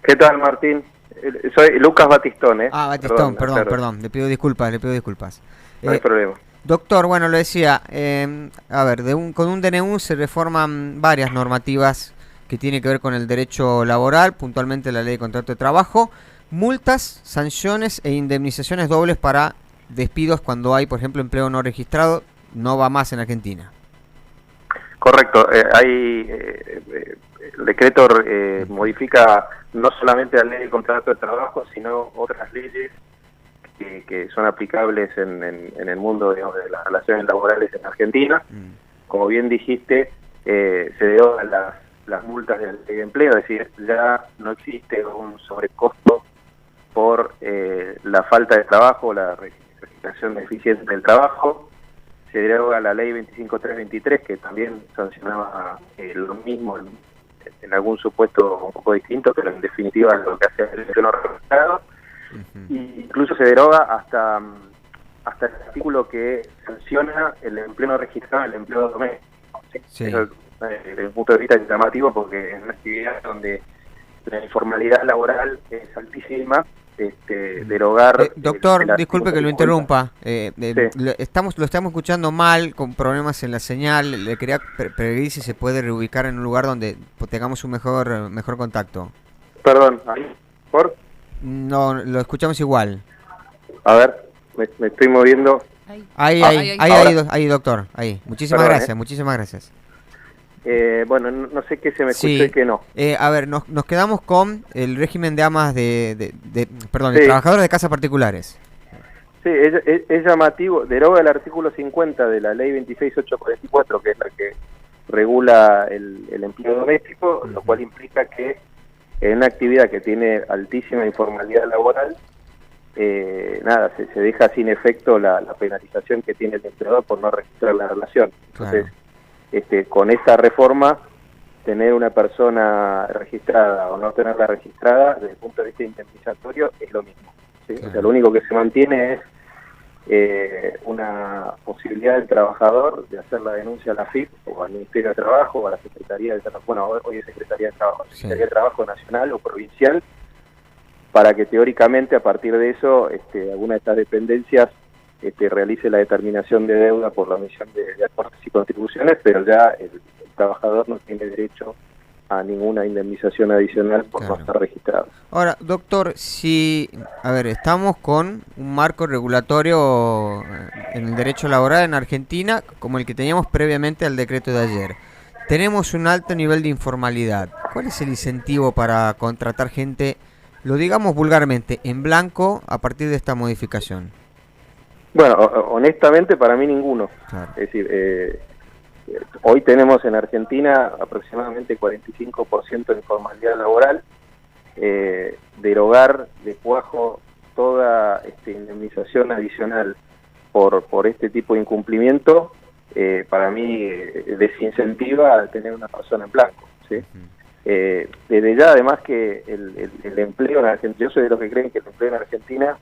¿Qué tal, Martín? Soy Lucas Batistón, ¿eh? Ah, Batistón, perdón, le pido disculpas. No hay problema. Doctor, bueno, lo decía, a ver, con un DNU se reforman varias normativas que tienen que ver con el derecho laboral, puntualmente la ley de contrato de trabajo, multas, sanciones e indemnizaciones dobles para despidos cuando hay, por ejemplo, empleo no registrado, no va más en Argentina. Correcto, el decreto modifica no solamente la ley de contrato de trabajo, sino otras leyes que son aplicables en el mundo, digamos, de las relaciones laborales en Argentina. Como bien dijiste, se derogan las multas del empleo, es decir, ya no existe un sobrecosto por la falta de trabajo, la registración deficiente del trabajo. Se deroga la ley 25323, que también sancionaba lo mismo en algún supuesto un poco distinto, pero en definitiva lo que hace el empleo no registrado. Y incluso se deroga hasta el artículo que sanciona el empleo no registrado, el empleo doméstico. ¿Sí? Eso, desde un punto de vista llamativo, porque es una actividad donde la informalidad laboral es altísima. Derogar... Doctor, disculpe que lo interrumpa. Sí. Lo estamos escuchando mal, con problemas en la señal. Le quería pedir si se puede reubicar en un lugar donde tengamos un mejor contacto. Perdón, ¿ahí? ¿Por? No, lo escuchamos igual. A ver, me estoy moviendo. Ahí, doctor. Ahí. Muchísimas Perdón, gracias, muchísimas gracias. Bueno, no sé qué se me escuchó y qué no. A ver, nos quedamos con el régimen de amas de Sí. trabajadores de casas particulares. Sí, es llamativo. Deroga el artículo 50 de la ley 26844, que es la que regula el empleo doméstico, lo cual implica que en una actividad que tiene altísima informalidad laboral, se deja sin efecto la penalización que tiene el empleador por no registrar la relación. Entonces, con esta reforma, tener una persona registrada o no tenerla registrada, desde el punto de vista indemnizatorio, es lo mismo, ¿sí? O sea, lo único que se mantiene es una posibilidad del trabajador de hacer la denuncia a la AFIP o al Ministerio de Trabajo o a la Secretaría de Trabajo, bueno, hoy es Secretaría de Trabajo, Secretaría de Trabajo Nacional o Provincial, para que teóricamente a partir de eso alguna de estas dependencias realice la determinación de deuda por la omisión de aportes y contribuciones, pero ya el trabajador no tiene derecho a ninguna indemnización adicional por no estar registrado. Ahora, doctor, estamos con un marco regulatorio en el derecho laboral en Argentina como el que teníamos previamente al decreto de ayer. Tenemos un alto nivel de informalidad. ¿Cuál es el incentivo para contratar gente, lo digamos vulgarmente, en blanco a partir de esta modificación? Bueno, honestamente para mí ninguno. Claro. Es decir, hoy tenemos en Argentina aproximadamente 45% de informalidad laboral. Derogar de cuajo toda indemnización adicional por este tipo de incumplimiento, para mí desincentiva a tener una persona en blanco, ¿sí? Desde ya, además, que el empleo en Argentina, yo soy de los que creen que el empleo en Argentina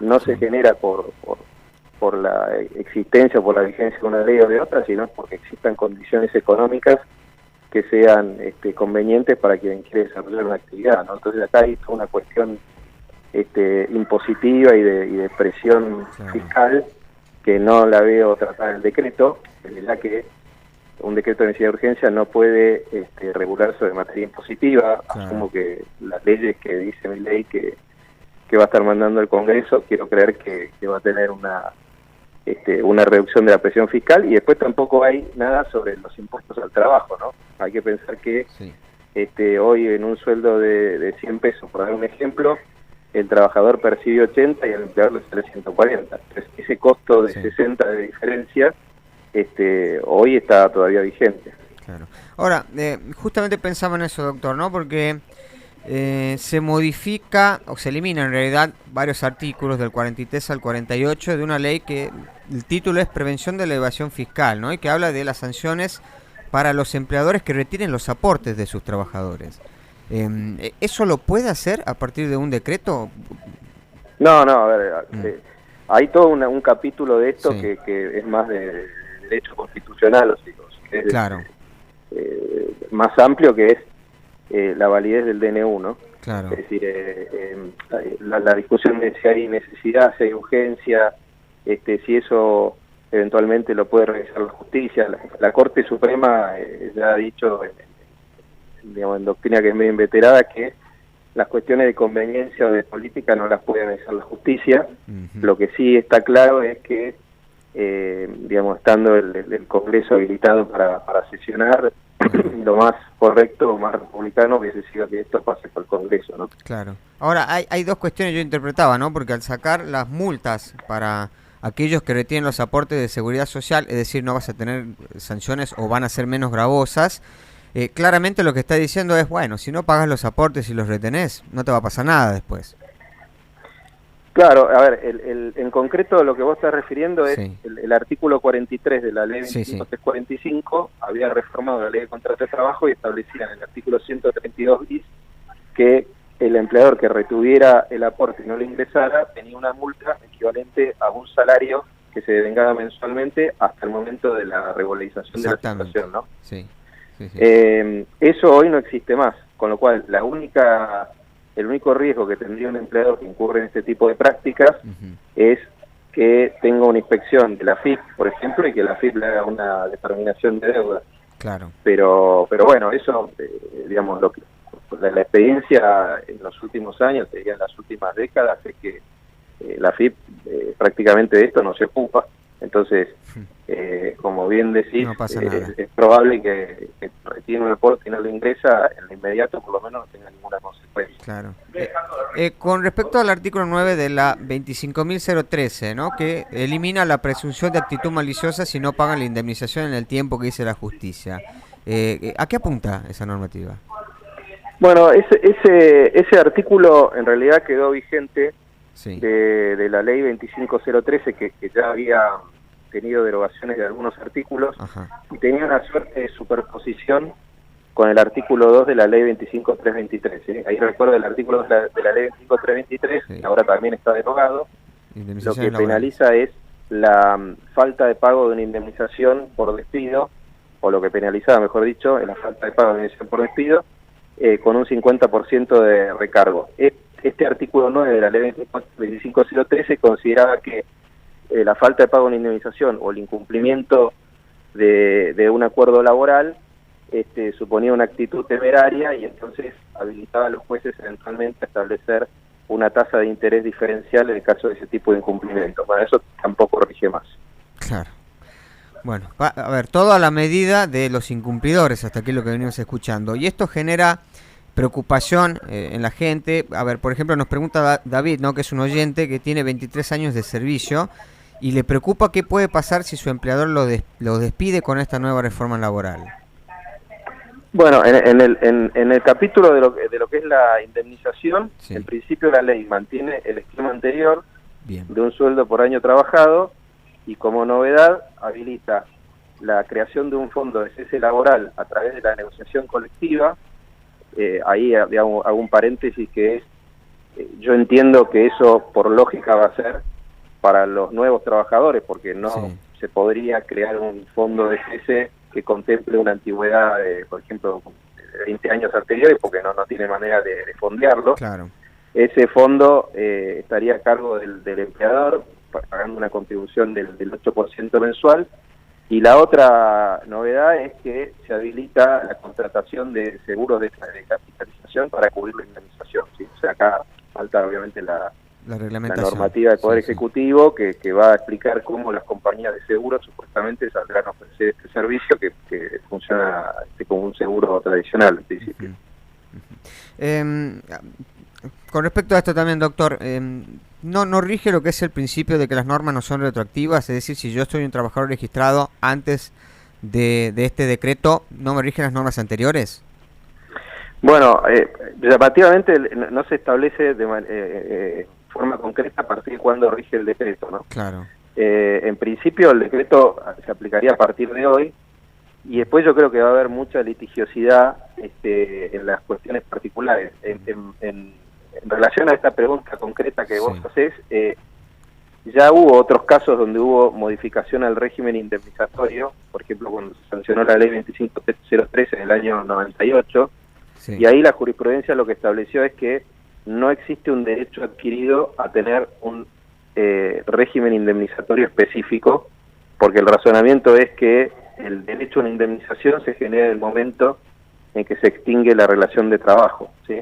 no se genera por la existencia o por la vigencia de una ley o de otra, sino porque existan condiciones económicas que sean convenientes para quien quiere desarrollar una actividad, ¿no? Entonces acá hay una cuestión impositiva y de presión fiscal que no la veo tratada en el decreto, ya que un decreto de necesidad de urgencia no puede regular sobre materia impositiva. Asumo que las leyes que dice mi ley que va a estar mandando el Congreso, quiero creer que va a tener una reducción de la presión fiscal, y después tampoco hay nada sobre los impuestos al trabajo, ¿no? Hay que pensar que hoy en un sueldo de 100 pesos, por dar un ejemplo, el trabajador percibe 80 y el empleador le sale 140. Entonces ese costo de 60 de diferencia hoy está todavía vigente. Claro. Ahora, justamente pensaba en eso, doctor, ¿no? Porque se modifica o se elimina en realidad varios artículos del 43 al 48 de una ley que el título es Prevención de la Evasión Fiscal, ¿no? Y que habla de las sanciones para los empleadores que retiren los aportes de sus trabajadores. ¿Eso lo puede hacer a partir de un decreto? No, a ver, hay todo un capítulo de esto que es más de derecho constitucional, o sea, es más amplio, que es la validez del DNU, ¿no? Claro. Es decir, la discusión de si hay necesidad, si hay urgencia, si eso eventualmente lo puede revisar la justicia. La Corte Suprema ya ha dicho, digamos, en doctrina que es medio inveterada, que las cuestiones de conveniencia o de política no las puede revisar la justicia. Lo que sí está claro es que, digamos, estando el Congreso habilitado para sesionar, lo más correcto, más republicano, hubiese sido que esto pase por el Congreso, ¿no? Claro. Ahora, hay dos cuestiones yo interpretaba, ¿no? Porque al sacar las multas para aquellos que retienen los aportes de seguridad social, es decir, no vas a tener sanciones o van a ser menos gravosas, claramente lo que está diciendo es, bueno, si no pagas los aportes y los retenés, no te va a pasar nada después. Claro, a ver, en concreto lo que vos estás refiriendo es Sí. el artículo 43 de la ley Sí, sí. 25345, había reformado la ley de contrato de trabajo y establecía en el artículo 132 bis que el empleador que retuviera el aporte y no lo ingresara tenía una multa equivalente a un salario que se devengaba mensualmente hasta el momento de la regularización de la situación, ¿no? Sí. Sí, sí. Eso hoy no existe más, con lo cual el único riesgo que tendría un empleador que incurre en este tipo de prácticas es que tenga una inspección de la FIP, por ejemplo, y que la FIP le haga una determinación de deuda. Claro. Pero bueno, eso, digamos, la experiencia en los últimos años, te diría en las últimas décadas, es que la FIP prácticamente de esto no se ocupa. Entonces, como bien decís, No pasa nada. Es probable que retiene un aporte y no lo ingresa, en lo inmediato por lo menos no tenga ninguna consecuencia. Claro. Con respecto al artículo 9 de la 25.013, ¿no? Que elimina la presunción de actitud maliciosa si no pagan la indemnización en el tiempo que dice la justicia. ¿A qué apunta esa normativa? Bueno, ese artículo en realidad quedó vigente Sí. de la ley 25.013 que ya había tenido derogaciones de algunos artículos. Ajá. Y tenía una suerte de superposición con el artículo 2 de la ley 25.323. ¿Sí? Ahí recuerdo el artículo 2 de la ley 25.323, Sí. que ahora también está derogado. Lo que Indemnizaciones penaliza es la falta de pago de una indemnización por despido, o lo que penalizaba, mejor dicho, es la falta de pago de una indemnización por despido, con un 50% de recargo. Este artículo 9 de la ley 25.013 consideraba que la falta de pago de una indemnización o el incumplimiento de un acuerdo laboral suponía una actitud temeraria y entonces habilitaba a los jueces eventualmente a establecer una tasa de interés diferencial en el caso de ese tipo de incumplimiento. Bueno, eso tampoco rige más. Claro. Bueno, a ver, todo a la medida de los incumplidores, hasta aquí lo que venimos escuchando. Y esto genera preocupación en la gente. A ver, por ejemplo, nos pregunta David, ¿no? Que es un oyente que tiene 23 años de servicio y le preocupa qué puede pasar si su empleador lo despide con esta nueva reforma laboral. Bueno, en el capítulo de lo que es la indemnización, Sí. en principio la ley mantiene el esquema anterior. Bien. De un sueldo por año trabajado y como novedad habilita la creación de un fondo de cese laboral a través de la negociación colectiva. Ahí digamos, hago un paréntesis que es, yo entiendo que eso por lógica va a ser para los nuevos trabajadores, porque no Sí. se podría crear un fondo de cese que contemple una antigüedad de, por ejemplo, de 20 años anteriores, porque no tiene manera de fondearlo. Claro. Ese fondo estaría a cargo del empleador, pagando una contribución del 8% mensual. Y la otra novedad es que se habilita la contratación de seguros de capitalización para cubrir la indemnización. ¿Sí? O sea, acá falta obviamente la reglamentación. normativa del Poder Sí, Ejecutivo que va a explicar cómo las compañías de seguros supuestamente saldrán a ofrecer este servicio que funciona como un seguro tradicional en principio. Con respecto a esto también, doctor, no rige lo que es el principio de que las normas no son retroactivas, es decir, si yo soy un trabajador registrado antes de este decreto, ¿no me rigen las normas anteriores? Bueno, llamativamente no se establece de forma concreta a partir de cuándo rige el decreto, ¿no? Claro. En principio el decreto se aplicaría a partir de hoy y después yo creo que va a haber mucha litigiosidad en las cuestiones particulares. En relación a esta pregunta concreta que vos hacés, ya hubo otros casos donde hubo modificación al régimen indemnizatorio, por ejemplo cuando se sancionó la ley 25.013 en el año 98, Sí. Y ahí la jurisprudencia lo que estableció es que no existe un derecho adquirido a tener un régimen indemnizatorio específico, porque el razonamiento es que el derecho a una indemnización se genera en el momento en que se extingue la relación de trabajo, ¿sí?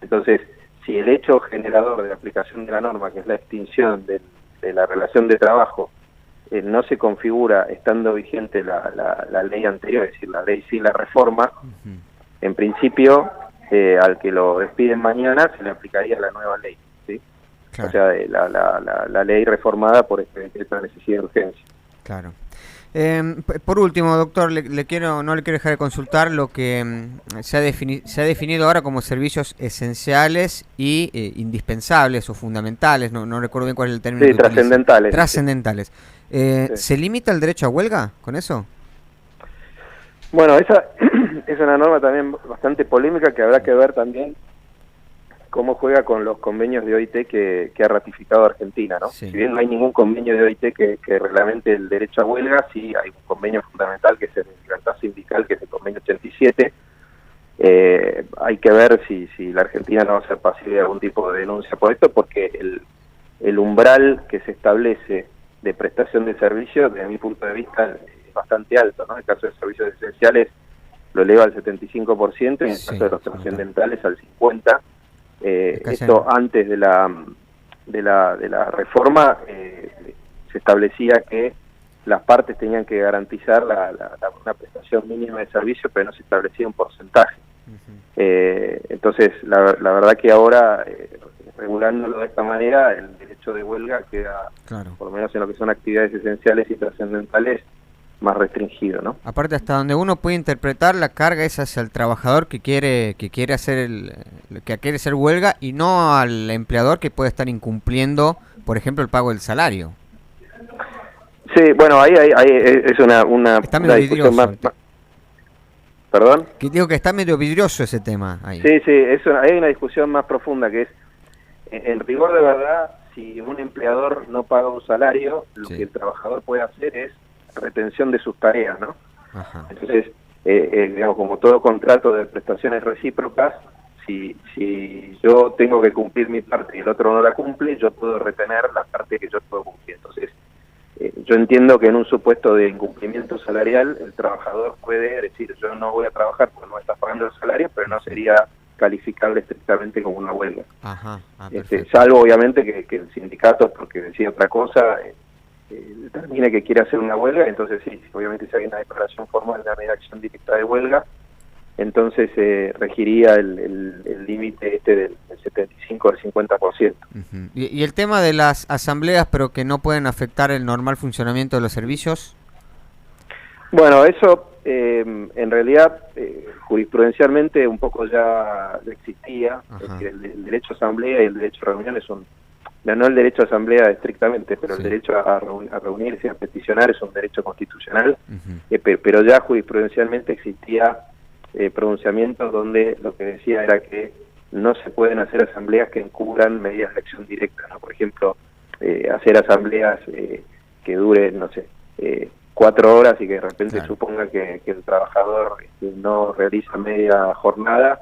Entonces, si el hecho generador de la aplicación de la norma, que es la extinción de la relación de trabajo, no se configura estando vigente la ley anterior, es decir, la ley sin la reforma, en principio, al que lo despiden mañana se le aplicaría la nueva ley, ¿sí? Claro. O sea, la ley reformada por este decreto de necesidad de urgencia. Claro. Por último, doctor, no le quiero dejar de consultar lo que se ha definido ahora como servicios esenciales y indispensables o fundamentales, no recuerdo bien cuál es el término. Sí, que utiliza. trascendentales. Trascendentales. Sí. ¿Se limita el derecho a huelga con eso? Bueno, esa es una norma también bastante polémica que habrá que ver también cómo juega con los convenios de OIT que ha ratificado Argentina, ¿no? Sí. Si bien no hay ningún convenio de OIT que reglamente el derecho a huelga, sí hay un convenio fundamental que es el de libertad sindical, que es el convenio 87. Hay que ver si la Argentina no va a ser pasible de algún tipo de denuncia por esto, porque el umbral que se establece de prestación de servicios, desde mi punto de vista, es bastante alto, ¿no? En el caso de servicios esenciales lo eleva al 75% y en el caso de los trascendentales al 50%. Esto antes de la reforma se establecía que las partes tenían que garantizar una prestación mínima de servicio, pero no se establecía un porcentaje. Entonces, la verdad que ahora, regulándolo de esta manera, el derecho de huelga queda, claro, por lo menos en lo que son actividades esenciales y trascendentales, más restringido, ¿no? Aparte, hasta donde uno puede interpretar, la carga es hacia el trabajador que quiere hacer que quiere hacer huelga, y no al empleador que puede estar incumpliendo, por ejemplo, el pago del salario. Sí, bueno, ahí es una está medio discusión más. ¿Perdón? Que digo que está medio vidrioso ese tema ahí. Sí, hay una discusión más profunda que es, en rigor de verdad, si un empleador no paga un salario, lo que el trabajador puede hacer es retención de sus tareas, ¿no? Ajá. Entonces, digamos, como todo contrato de prestaciones recíprocas, si yo tengo que cumplir mi parte y el otro no la cumple, yo puedo retener la parte que yo puedo cumplir. Entonces, yo entiendo que en un supuesto de incumplimiento salarial, el trabajador puede decir, yo no voy a trabajar porque no me estás pagando el salario, pero no sería calificable estrictamente como una huelga. Ajá. Salvo, obviamente, que el sindicato, porque decía otra cosa, determine que quiere hacer una huelga. Entonces sí, obviamente si hay una declaración formal de la acción directa de huelga, entonces regiría el límite del 75 al 50%. ¿Y el tema de las asambleas, pero que no pueden afectar el normal funcionamiento de los servicios? Bueno, eso en realidad jurisprudencialmente un poco ya existía. Es decir, el derecho a asamblea y el derecho a reunión son, no el derecho a asamblea estrictamente, pero el derecho a reunirse, a peticionar, es un derecho constitucional, pero ya jurisprudencialmente existía pronunciamientos donde lo que decía era que no se pueden hacer asambleas que encubran medidas de acción directa, ¿no? Por ejemplo, hacer asambleas que duren, no sé, 4 horas y que de repente suponga que el trabajador no realiza media jornada.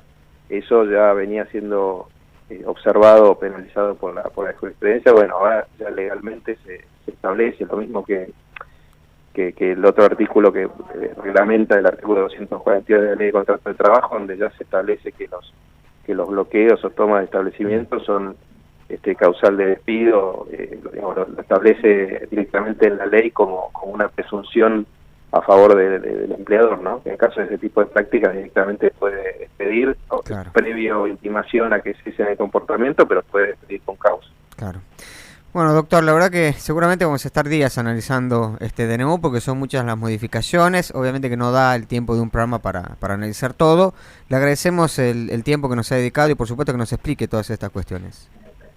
Eso ya venía siendo observado o penalizado por la jurisprudencia. Bueno, ahora ya legalmente se establece lo mismo que el otro artículo que reglamenta, el artículo 242 de la Ley de Contrato de Trabajo, donde ya se establece que los bloqueos o tomas de establecimientos son causal de despido. Lo establece directamente en la ley como una presunción a favor del empleador, ¿no? En caso de ese tipo de prácticas directamente puede despedir, previo intimación a que cesen el comportamiento, pero puede despedir con causa. Claro. Bueno, doctor, la verdad que seguramente vamos a estar días analizando este DNU, porque son muchas las modificaciones. Obviamente que no da el tiempo de un programa para analizar todo. Le agradecemos el tiempo que nos ha dedicado y por supuesto que nos explique todas estas cuestiones.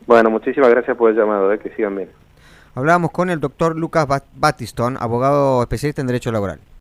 Bueno, muchísimas gracias por el llamado, que sigan bien. Hablábamos con el doctor Lucas Battiston, abogado especialista en Derecho Laboral.